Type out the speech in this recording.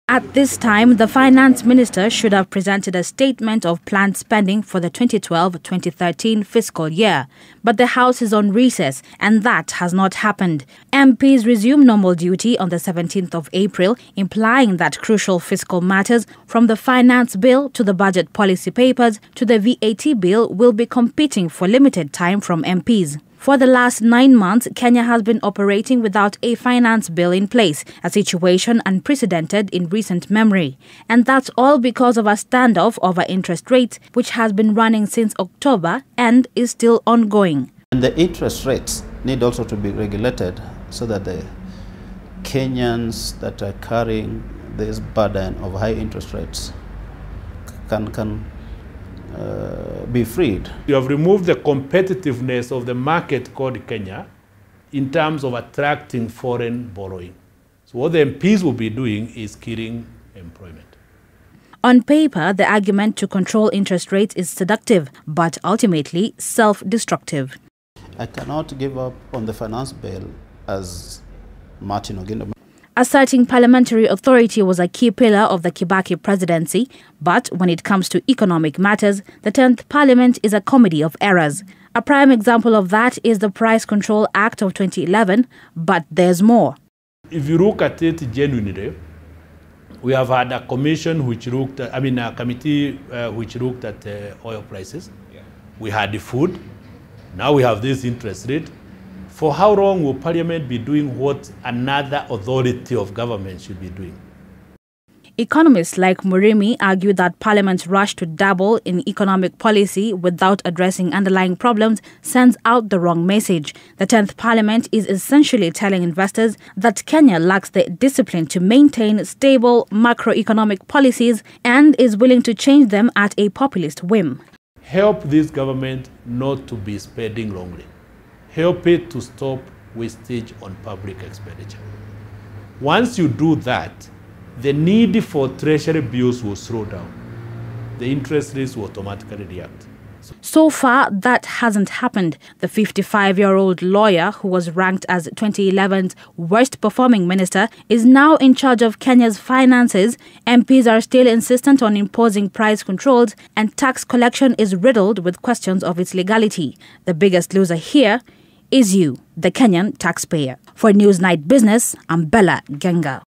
At this time, the finance minister should have presented a statement of planned spending for the 2012-2013 fiscal year. But the House is on recess and that has not happened. MPs resume normal duty on the 17th of April, implying that crucial fiscal matters from the finance bill to the budget policy papers to the VAT bill will be competing for limited time from MPs. For the last 9 months, Kenya has been operating without a finance bill in place, a situation unprecedented in recent memory. And that's all because of a standoff over interest rates, which has been running since October and is still ongoing. And the interest rates need also to be regulated so that the Kenyans that are carrying this burden of high interest rates can be freed. You have removed the competitiveness of the market called Kenya in terms of attracting foreign borrowing. So what the MPs will be doing is killing employment. On paper, the argument to control interest rates is seductive, but ultimately self-destructive. I cannot give up on the finance bill as Martin Ogindo. Asserting parliamentary authority was a key pillar of the Kibaki presidency, but when it comes to economic matters, the 10th Parliament is a comedy of errors. A prime example of that is the Price Control Act of 2011, but there's more. If you look at it genuinely, we have had a commission which looked at, a committee which looked at oil prices. Yeah. We had the food. Now we have this interest rate. For how long will Parliament be doing what another authority of government should be doing? Economists like Murimi argue that Parliament's rush to dabble in economic policy without addressing underlying problems sends out the wrong message. The 10th Parliament is essentially telling investors that Kenya lacks the discipline to maintain stable macroeconomic policies and is willing to change them at a populist whim. Help this government not to be spending wrongly. Help it to stop wastage on public expenditure. Once you do that, the need for treasury bills will slow down. The interest rates will automatically react. So far, that hasn't happened. The 55-year-old lawyer, who was ranked as 2011's worst-performing minister, is now in charge of Kenya's finances. MPs are still insistent on imposing price controls, and tax collection is riddled with questions of its legality. The biggest loser here is you, the Kenyan taxpayer. For Newsnight Business, I'm Bella Genga.